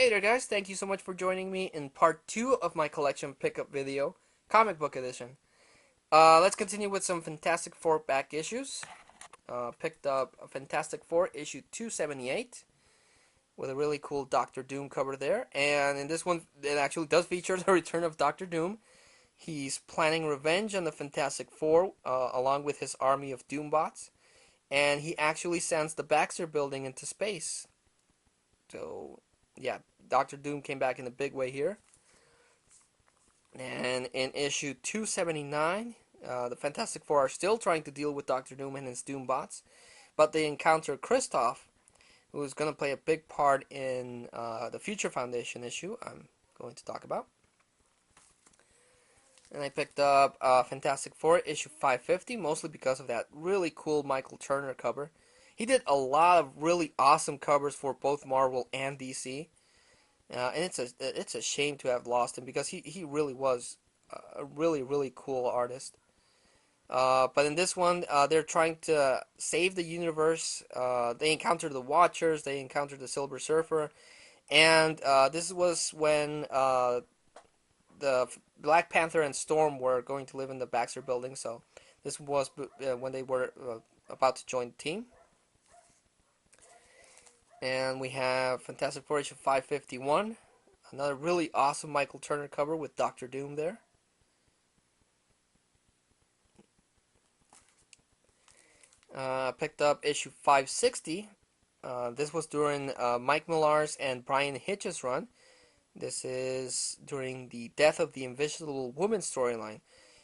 Hey there guys, thank you so much for joining me in part 2 of my collection pickup video, comic book edition. Let's continue with some Fantastic Four back issues. Picked up a Fantastic Four issue 278 with a really cool Doctor Doom cover there. And in this one, it actually does feature the return of Doctor Doom. He's planning revenge on the Fantastic Four along with his army of Doombots. And he actually sends the Baxter building into space. So, yeah, Doctor Doom came back in a big way here. And in issue 279, the Fantastic Four are still trying to deal with Doctor Doom and his Doombots, but they encounter Kristoff, who is going to play a big part in the Future Foundation issue I'm going to talk about. And I picked up Fantastic Four issue 550, mostly because of that really cool Michael Turner cover. He did a lot of really awesome covers for both Marvel and DC. And it's a shame to have lost him because he really was a really cool artist. But in this one, they're trying to save the universe. They encounter the Watchers, they encounter the Silver Surfer, and this was when the Black Panther and Storm were going to live in the Baxter building. So this was when they were about to join the team. And we have Fantastic Four issue 551. Another really awesome Michael Turner cover with Doctor Doom there. Picked up issue 560. This was during Mike Millar's and Brian Hitch's run. This is during the Death of the Invisible Woman storyline.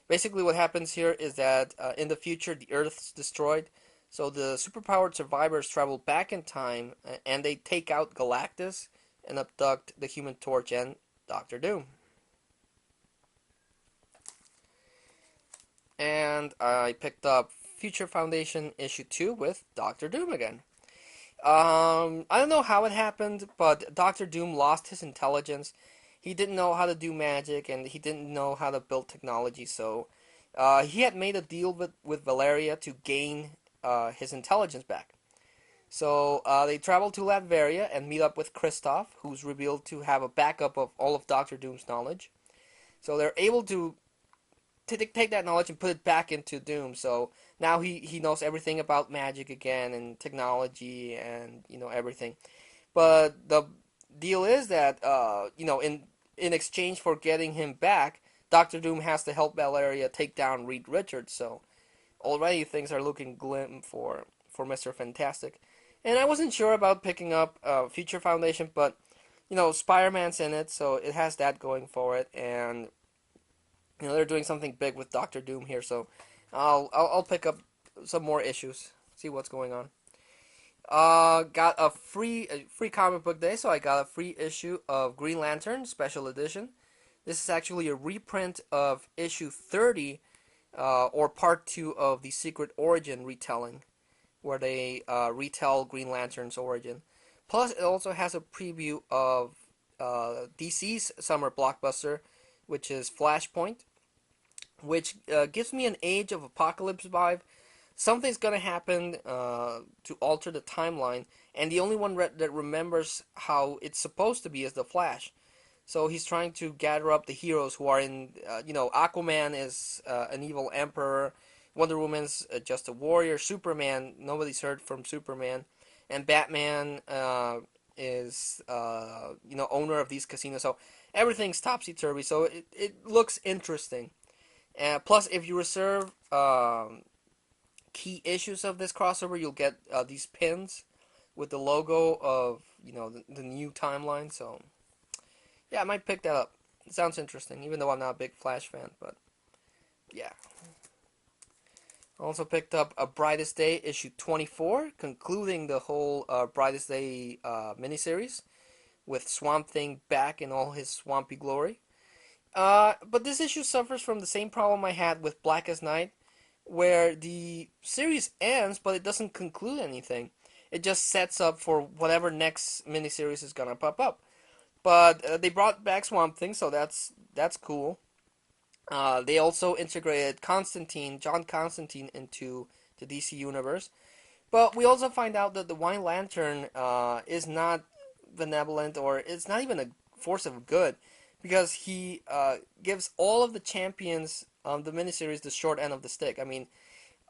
Basically what happens here is that in the future the Earth's destroyed. So the superpowered survivors travel back in time and they take out Galactus and abduct the Human Torch and Doctor Doom. And I picked up Future Foundation issue 2 with Doctor Doom again. I don't know how it happened, but Doctor Doom lost his intelligence. He didn't know how to do magic and he didn't know how to build technology, so he had made a deal with Valeria to gain his intelligence back. So they travel to Latveria and meet up with Kristoff, who's revealed to have a backup of all of Doctor Doom's knowledge. So they're able to take that knowledge and put it back into Doom. So now he knows everything about magic again and technology and everything. But the deal is that in exchange for getting him back, Doctor Doom has to help Valeria take down Reed Richards. So already things are looking glim for Mr. Fantastic. And I wasn't sure about picking up Future Foundation, but Spider-Man's in it, so it has that going for it, and they're doing something big with Doctor Doom here, so I'll pick up some more issues, see what's going on. Got a free comic book day, so I got a free issue of Green Lantern Special Edition. This is actually a reprint of issue 30. Or part 2 of the Secret Origin retelling, where they retell Green Lantern's origin. Plus, it also has a preview of DC's summer blockbuster, which is Flashpoint, which gives me an Age of Apocalypse vibe. Something's going to happen to alter the timeline, and the only one that remembers how it's supposed to be is the Flash. So he's trying to gather up the heroes who are in, Aquaman is an evil emperor, Wonder Woman's just a warrior, Superman, nobody's heard from Superman, and Batman is, owner of these casinos. So everything's topsy-turvy, so it looks interesting. Plus, if you reserve key issues of this crossover, you'll get these pins with the logo of, the new timeline, so yeah, I might pick that up. It sounds interesting, even though I'm not a big Flash fan, but yeah. I also picked up a Brightest Day issue 24, concluding the whole Brightest Day miniseries, with Swamp Thing back in all his swampy glory. But this issue suffers from the same problem I had with Blackest Night, where the series ends, but it doesn't conclude anything. It just sets up for whatever next miniseries is gonna pop up. But they brought back Swamp Thing, so that's cool. They also integrated John Constantine, into the DC universe. But we also find out that the White Lantern is not benevolent, or it's not even a force of good, because he gives all of the champions the miniseries the short end of the stick. I mean,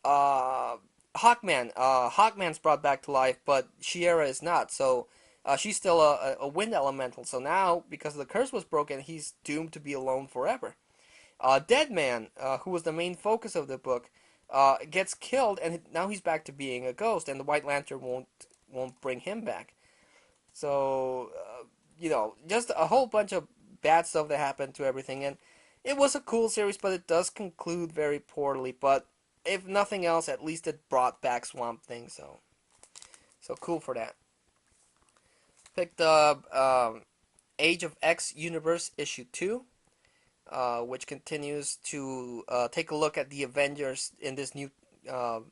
uh, Hawkman's brought back to life, but Shiera is not. So she's still a wind elemental. So now, because the curse was broken, he's doomed to be alone forever. Deadman, who was the main focus of the book, gets killed, and now he's back to being a ghost, and the White Lantern won't bring him back. So just a whole bunch of bad stuff that happened to everything, and it was a cool series, but it does conclude very poorly. But if nothing else, at least it brought back Swamp Thing, so cool for that. Picked up Age of X Universe issue 2, which continues to take a look at the Avengers in this new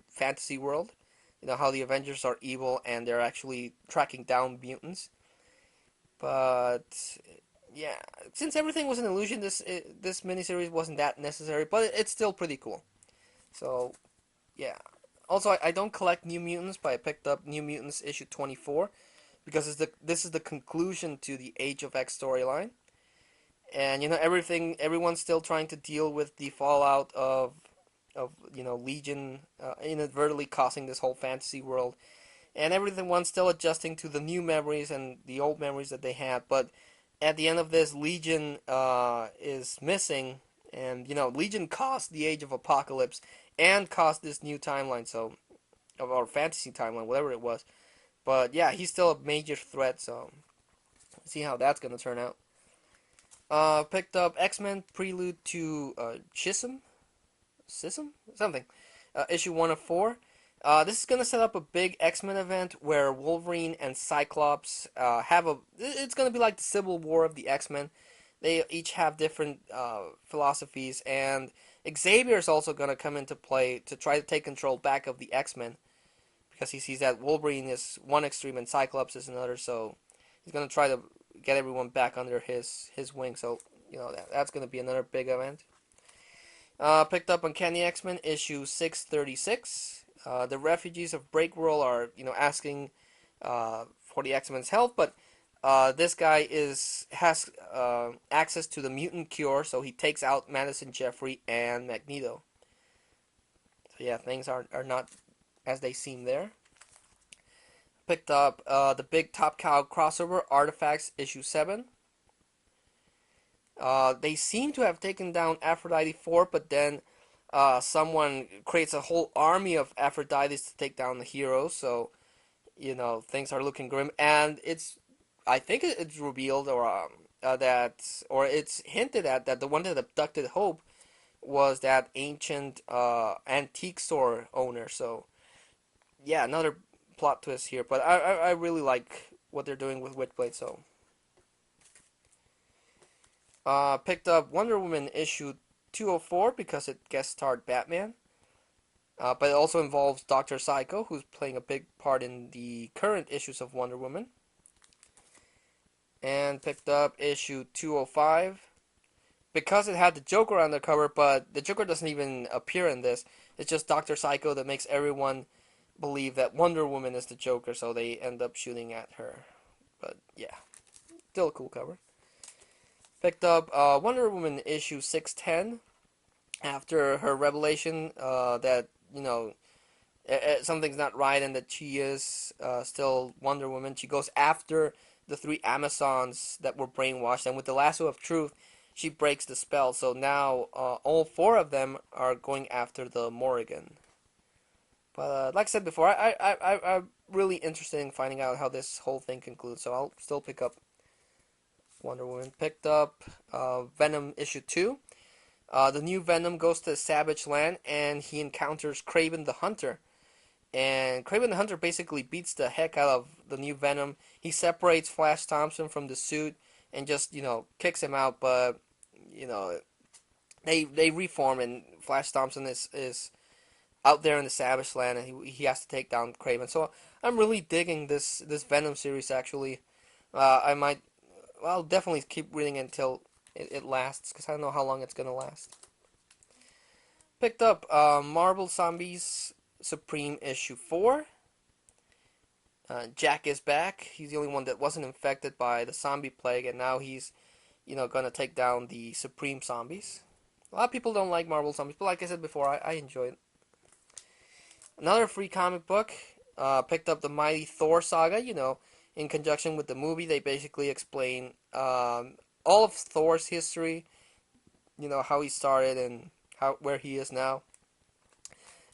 fantasy world. You know how the Avengers are evil and they're actually tracking down mutants. But yeah, since everything was an illusion, this miniseries wasn't that necessary, but it's still pretty cool. So yeah. Also, I don't collect New Mutants, but I picked up New Mutants issue 24 because this is the conclusion to the Age of X storyline. And everyone's still trying to deal with the fallout of Legion inadvertently causing this whole fantasy world, and everyone's still adjusting to the new memories and the old memories that they had. But at the end of this, Legion is missing, and Legion caused the Age of Apocalypse and caused this new timeline, so of our fantasy timeline, whatever it was. But yeah, he's still a major threat, so see how that's gonna turn out. Picked up X-Men Prelude to Schism, something. Issue 1 of 4. This is gonna set up a big X-Men event where Wolverine and Cyclops have a. It's gonna be like the Civil War of the X-Men. They each have different philosophies, and Xavier is also gonna come into play to try to take control back of the X-Men because he sees that Wolverine is one extreme and Cyclops is another. So he's gonna try to get everyone back under his wing. So that's gonna be another big event. Picked up Uncanny X-Men issue 636. The refugees of Breakworld are asking for the X-Men's help, but this guy has access to the mutant cure, so he takes out Madison Jeffrey and Magneto. So yeah, things are not as they seem there. Picked up the big Top Cow crossover Artifacts issue 7. They seem to have taken down Aphrodite 4, but then someone creates a whole army of Aphrodites to take down the heroes. So things are looking grim, and I think it's revealed or it's hinted at that the one that abducted Hope was that ancient antique store owner. So yeah, another plot twist here, but I really like what they're doing with Witchblade. So picked up Wonder Woman issue 204 because it guest starred Batman. But it also involves Dr. Psycho, who's playing a big part in the current issues of Wonder Woman. And picked up issue 205 because it had the Joker on the cover, but the Joker doesn't even appear in this. It's just Dr. Psycho that makes everyone believe that Wonder Woman is the Joker, so they end up shooting at her. But yeah, still a cool cover. Picked up Wonder Woman issue 610 after her revelation that something's not right and that she is still Wonder Woman. She goes after the 3 Amazons that were brainwashed, and with the lasso of truth, she breaks the spell. So now all 4 of them are going after the Morrigan. But like I said before, I'm really interested in finding out how this whole thing concludes. So I'll still pick up Wonder Woman. Picked up Venom issue 2. The new Venom goes to the Savage Land, and he encounters Kraven the Hunter. And Kraven the Hunter basically beats the heck out of the new Venom. He separates Flash Thompson from the suit and just, kicks him out. But, they reform, and Flash Thompson is out there in the Savage Land, and he has to take down Kraven. So I'm really digging this Venom series, actually. I'll definitely keep reading until it lasts, because I don't know how long it's going to last. Picked up Marvel Zombies Supreme issue 4. Jack is back. He's the only one that wasn't infected by the zombie plague, and now he's, gonna take down the supreme zombies. A lot of people don't like Marvel zombies, but like I said before, I enjoy it. Another free comic book. Picked up the Mighty Thor Saga. In conjunction with the movie, they basically explain all of Thor's history. How he started and where he is now.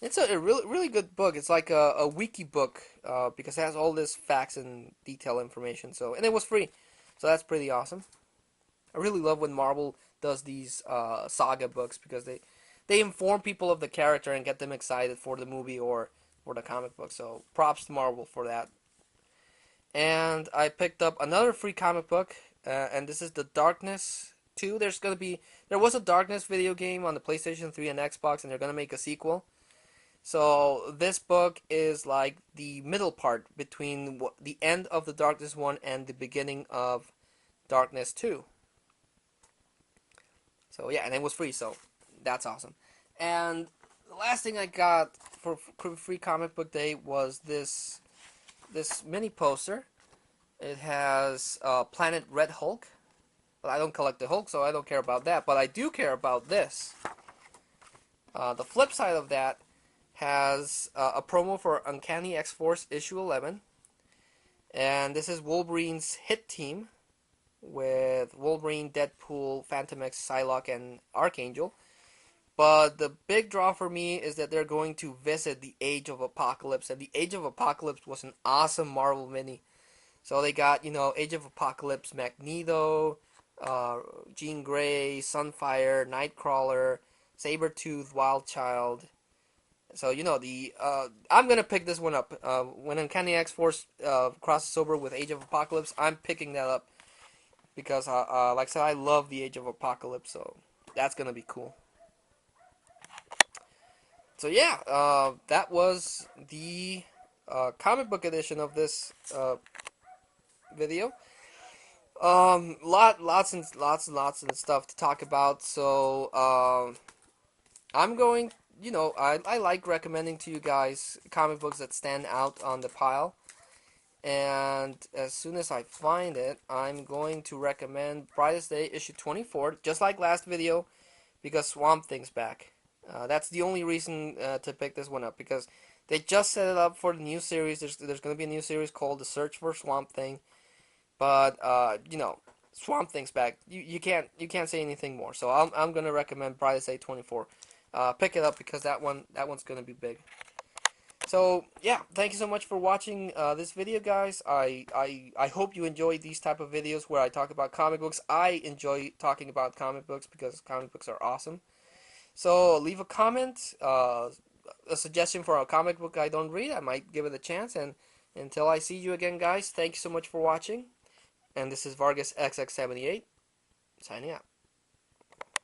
It's a really really good book. It's like a wiki book because it has all this facts and detail information. And it was free, so that's pretty awesome. I really love when Marvel does these saga books because they inform people of the character and get them excited for the movie or for the comic book. So props to Marvel for that. And I picked up another free comic book, and this is the Darkness 2. There was a Darkness video game on the PlayStation 3 and Xbox, and they're gonna make a sequel. So this book is like the middle part between the end of the Darkness 1 and the beginning of Darkness 2. So yeah, and it was free, so that's awesome. And the last thing I got for free comic book day was this mini poster. It has Planet Red Hulk. But I don't collect the Hulk, so I don't care about that. But I do care about this. The flip side of that has a promo for Uncanny X-Force issue 11. And this is Wolverine's hit team with Wolverine, Deadpool, Phantom X, Psylocke, and Archangel. But the big draw for me is that they're going to visit the Age of Apocalypse. And the Age of Apocalypse was an awesome Marvel mini. So they got, Age of Apocalypse, Magneto, Jean Grey, Sunfire, Nightcrawler, Sabretooth, Wildchild. So, I'm going to pick this one up. When Uncanny X-Force crosses over with Age of Apocalypse, I'm picking that up. Because, like I said, I love the Age of Apocalypse, so that's going to be cool. So, yeah, that was the comic book edition of this video. Lots and lots of stuff to talk about. So, I'm going, I like recommending to you guys comic books that stand out on the pile. And as soon as I find it, I'm going to recommend Brightest Day issue 24, just like last video, because Swamp Thing's back. That's the only reason to pick this one up, because they just set it up for the new series. There's going to be a new series called The Search for Swamp Thing. But Swamp Thing's back. You can't say anything more. So I'm going to recommend Brightest Day 24. Pick it up because that one's going to be big. So, yeah, thank you so much for watching this video, guys. I hope you enjoy these type of videos where I talk about comic books. I enjoy talking about comic books because comic books are awesome. So, leave a comment, a suggestion for a comic book I don't read. I might give it a chance. And until I see you again, guys, thank you so much for watching. And this is Vargas XX78, signing out.